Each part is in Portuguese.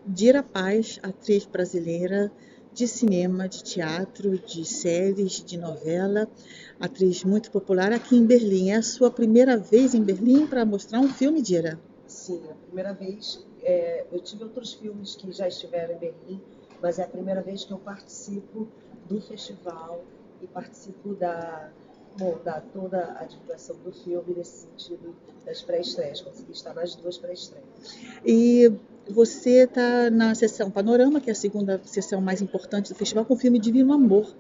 Dira Paz, atriz brasileira de cinema, de teatro, de séries, de novela, atriz muito popular aqui em Berlim. É a sua primeira vez em Berlim para mostrar um filme, Dira? Sim, a primeira vez. Eu tive outros filmes que já estiveram em Berlim, mas é a primeira vez que eu participo do festival e participo da toda a divulgação do filme nesse sentido das pré-estreias. Consegui estar nas duas pré-estreias. E você está na sessão Panorama, que é a segunda sessão mais importante do festival, com o filme Divino Amor.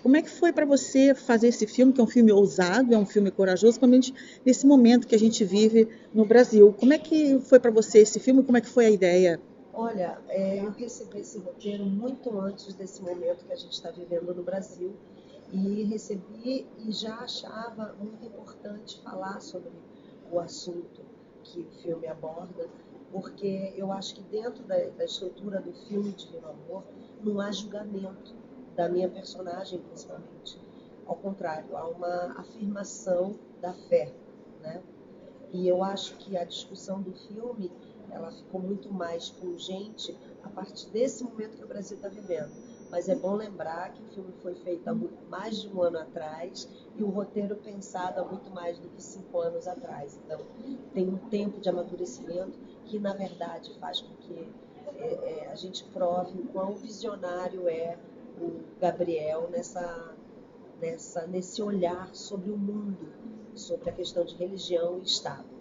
Como é que foi para você fazer esse filme, que é um filme ousado, é um filme corajoso, principalmente nesse momento que a gente vive no Brasil? Como é que foi para você esse filme? Como é que foi a ideia? Olha, eu recebi esse roteiro muito antes desse momento que a gente está vivendo no Brasil e recebi e já achava muito importante falar sobre o assunto que o filme aborda, porque eu acho que dentro da estrutura do filme Divino Amor não há julgamento da minha personagem, principalmente. Ao contrário, há uma afirmação da fé, né? E eu acho que a discussão do filme ela ficou muito mais pungente a partir desse momento que o Brasil está vivendo. Mas é bom lembrar que o filme foi feito há mais de um ano atrás e o roteiro pensado há muito mais do que 5 anos atrás. Então, tem um tempo de amadurecimento que, na verdade, faz com que a gente prove o quão visionário é o Gabriel nesse olhar sobre o mundo, sobre a questão de religião e Estado.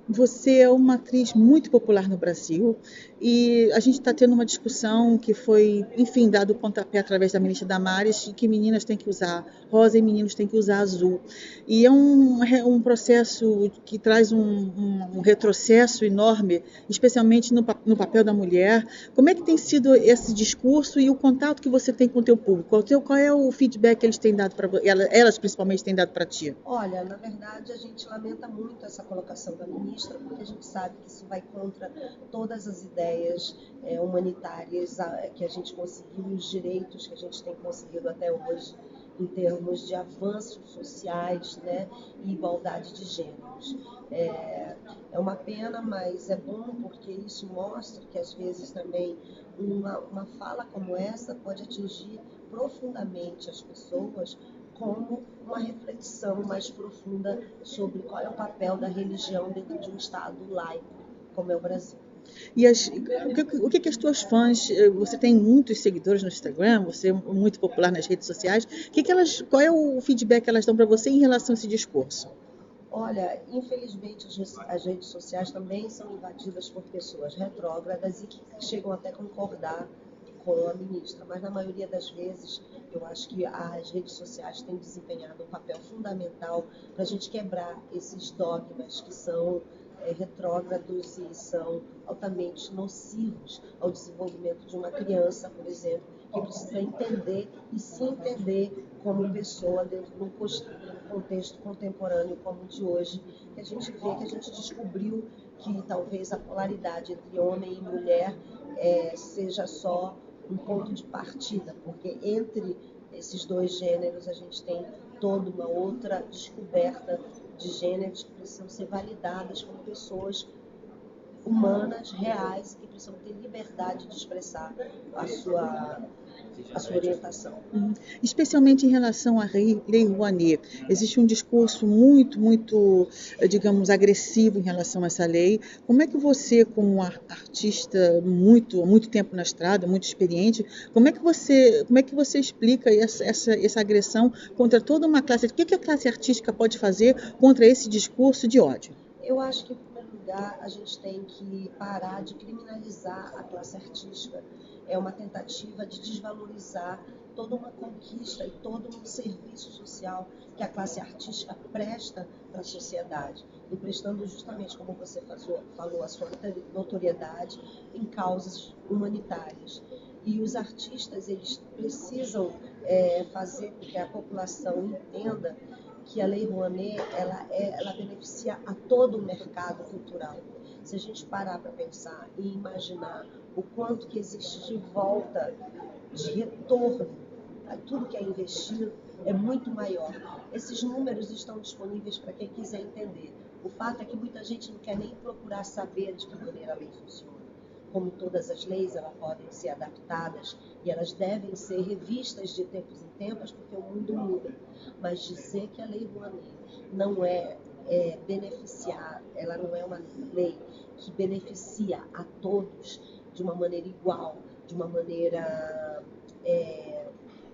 Você é uma atriz muito popular no Brasil e a gente está tendo uma discussão que foi, enfim, dado o pontapé através da ministra Damares, de que meninas têm que usar rosa e meninos têm que usar azul. E é um processo que traz um retrocesso enorme, especialmente no papel da mulher. Como é que tem sido esse discurso e o contato que você tem com o teu público? Qual é o feedback que eles têm dado para elas principalmente têm dado para ti? Olha, na verdade, a gente lamenta muito essa colocação da ministra, porque a gente sabe que isso vai contra todas as ideias humanitárias que a gente conseguiu, os direitos que a gente tem conseguido até hoje, em termos de avanços sociais, né, e igualdade de gêneros. É uma pena, mas é bom porque isso mostra que, às vezes, também uma fala como essa pode atingir profundamente as pessoas como uma reflexão mais profunda sobre qual é o papel da religião dentro de um Estado laico, como é o Brasil. O que as tuas fãs, você tem muitos seguidores no Instagram, você é muito popular nas redes sociais, qual é o feedback que elas dão para você em relação a esse discurso? Olha, infelizmente as redes sociais também são invadidas por pessoas retrógradas e que chegam até a concordar com a ministra, mas na maioria das vezes eu acho que as redes sociais têm desempenhado um papel fundamental para a gente quebrar esses dogmas que são retrógrados e são altamente nocivos ao desenvolvimento de uma criança, por exemplo, que precisa entender e se entender como pessoa dentro de um contexto contemporâneo como o de hoje, que a gente vê, que a gente descobriu que talvez a polaridade entre homem e mulher seja só um ponto de partida, porque entre esses dois gêneros a gente tem toda uma outra descoberta de gêneros que precisam ser validadas como pessoas humanas, reais, que precisam ter liberdade de expressar a sua, a sua orientação. Especialmente em relação à Lei Rouanet. Existe um discurso muito, digamos, agressivo em relação a essa lei. Como é que você, como uma artista muito tempo na estrada, muito experiente, como é que você explica essa agressão contra toda uma classe? O que a classe artística pode fazer contra esse discurso de ódio? Eu acho que, em primeiro lugar, a gente tem que parar de criminalizar a classe artística. É uma tentativa de desvalorizar toda uma conquista e todo um serviço social que a classe artística presta para a sociedade, emprestando justamente, como você falou, a sua notoriedade em causas humanitárias. E os artistas, eles precisam fazer com que a população entenda que a Lei Rouanet ela beneficia a todo o mercado cultural. Se a gente parar para pensar e imaginar o quanto que existe de volta, de retorno a tudo que é investido, é muito maior. Esses números estão disponíveis para quem quiser entender. O fato é que muita gente não quer nem procurar saber de que maneira a lei funciona. como todas as leis, elas podem ser adaptadas e elas devem ser revistas de tempos em tempos, porque o mundo muda. Mas dizer que a Lei Rouanet não beneficiar, ela não é uma lei que beneficia a todos de uma maneira igual, de uma maneira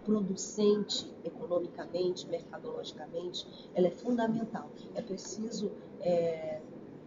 producente economicamente, mercadologicamente, ela é fundamental. É preciso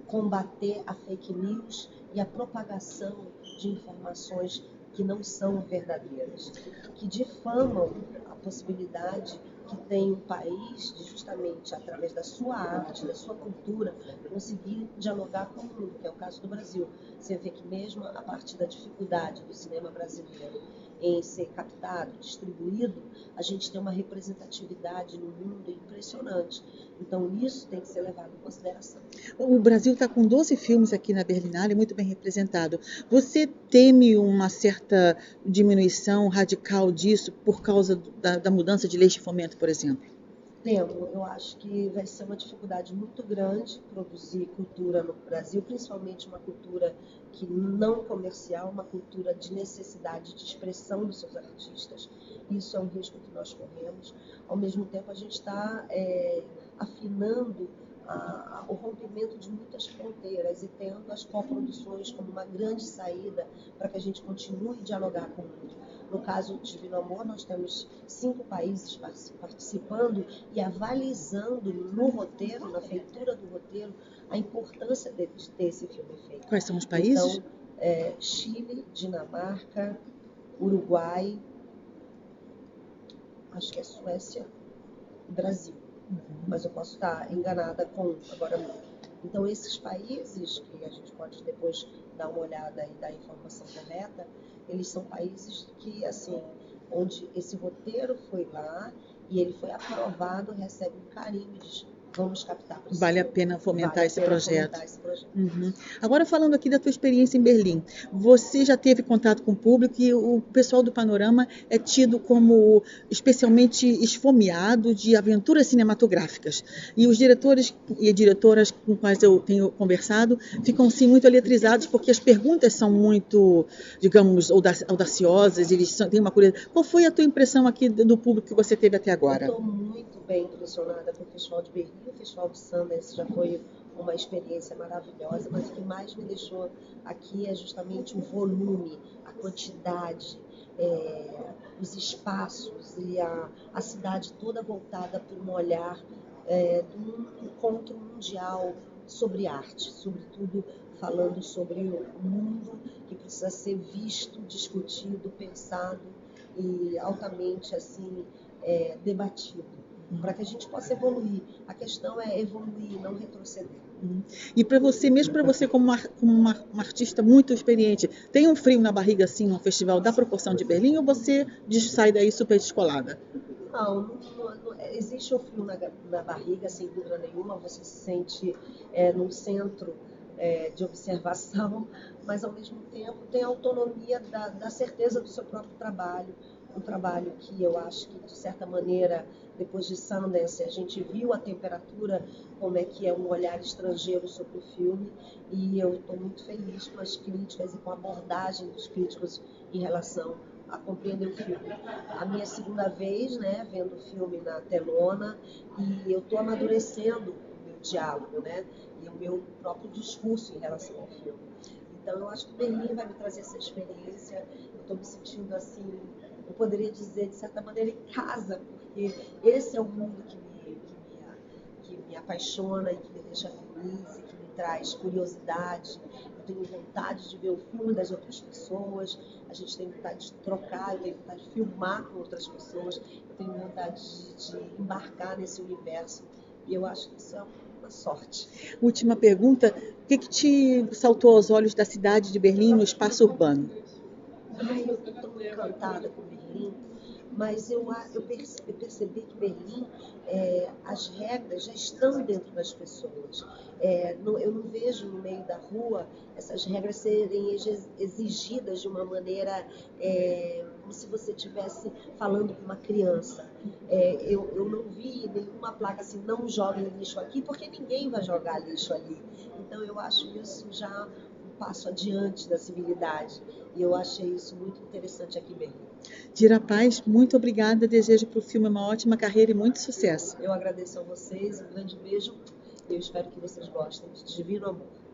combater a fake news e a propagação de informações que não são verdadeiras, que difamam a possibilidade que tem um país de, justamente através da sua arte, da sua cultura, conseguir dialogar com o mundo, que é o caso do Brasil. Você vê que mesmo a partir da dificuldade do cinema brasileiro em ser captado, distribuído, a gente tem uma representatividade no mundo impressionante. Então, isso tem que ser levado em consideração. O Brasil está com 12 filmes aqui na Berlinale, muito bem representado. Você teme uma certa diminuição radical disso por causa da mudança de leis de fomento, por exemplo? Temo, eu acho que vai ser uma dificuldade muito grande produzir cultura no Brasil, principalmente uma cultura que não comercial, uma cultura de necessidade de expressão dos seus artistas. Isso é um risco que nós corremos. Ao mesmo tempo, a gente está afinando o rompimento de muitas fronteiras e tendo as coproduções como uma grande saída para que a gente continue a dialogar com o mundo. No caso de Divino Amor, nós temos 5 países participando e avalizando no roteiro, na feitura do roteiro, a importância de ter esse filme feito. Quais são os países? Então, Chile, Dinamarca, Uruguai, acho que é Suécia e Brasil. Mas eu posso estar enganada com agora. Então, esses países, que a gente pode depois dar uma olhada e dar a informação correta, eles são países que, assim, onde esse roteiro foi lá e ele foi aprovado, recebe um carimbo de vamos captar. Vale a pena fomentar esse projeto. Uhum. Agora, falando aqui da tua experiência em Berlim, você já teve contato com o público e o pessoal do Panorama é tido como especialmente esfomeado de aventuras cinematográficas. E os diretores e diretoras com quais eu tenho conversado ficam, sim, muito eletrizados porque as perguntas são muito, digamos, audaciosas, eles têm uma curiosidade. Qual foi a tua impressão aqui do público que você teve até agora? Eu estou muito bem impressionada com o Festival de Berlim. O Festival de Sundance já foi uma experiência maravilhosa, mas o que mais me deixou aqui é justamente o volume, a quantidade, os espaços e a cidade toda voltada por um olhar de um encontro mundial sobre arte, sobretudo falando sobre o mundo que precisa ser visto, discutido, pensado e altamente assim debatido, para que a gente possa evoluir. A questão é evoluir, não retroceder. E para você, mesmo para você como uma artista muito experiente, tem um frio na barriga assim no festival da proporção de Berlim ou você sai daí super descolada? Não existe o frio na barriga, sem dúvida nenhuma. Você se sente num centro de observação, mas ao mesmo tempo tem a autonomia da certeza do seu próprio trabalho. Um trabalho que eu acho que, de certa maneira, depois de Sundance, a gente viu a temperatura, como é que é um olhar estrangeiro sobre o filme, e eu estou muito feliz com as críticas e com a abordagem dos críticos em relação a compreender o filme. A minha segunda vez, né, vendo o filme na telona, e eu estou amadurecendo o meu diálogo, né, e o meu próprio discurso em relação ao filme. Então, eu acho que Berlim vai me trazer essa experiência. Eu estou me sentindo assim, eu poderia dizer, de certa maneira, em casa, porque esse é o mundo que me apaixona e que me deixa feliz e que me traz curiosidade. Eu tenho vontade de ver o filme das outras pessoas, a gente tem vontade de trocar, eu tenho vontade de filmar com outras pessoas, eu tenho vontade de embarcar nesse universo. E eu acho que isso é uma sorte. Última pergunta, o que te saltou aos olhos da cidade de Berlim no espaço urbano? Eu estou tão encantada com Berlim, mas eu percebi que Berlim, as regras já estão dentro das pessoas. Eu não vejo no meio da rua essas regras serem exigidas de uma maneira como se você estivesse falando com uma criança. Eu não vi nenhuma placa assim, não joguem lixo aqui, porque ninguém vai jogar lixo ali. Então eu acho isso já um passo adiante da civilidade. E eu achei isso muito interessante aqui mesmo. Dira Paz, muito obrigada. Desejo para o filme uma ótima carreira e muito sucesso. Eu agradeço a vocês, um grande beijo e eu espero que vocês gostem de Divino Amor.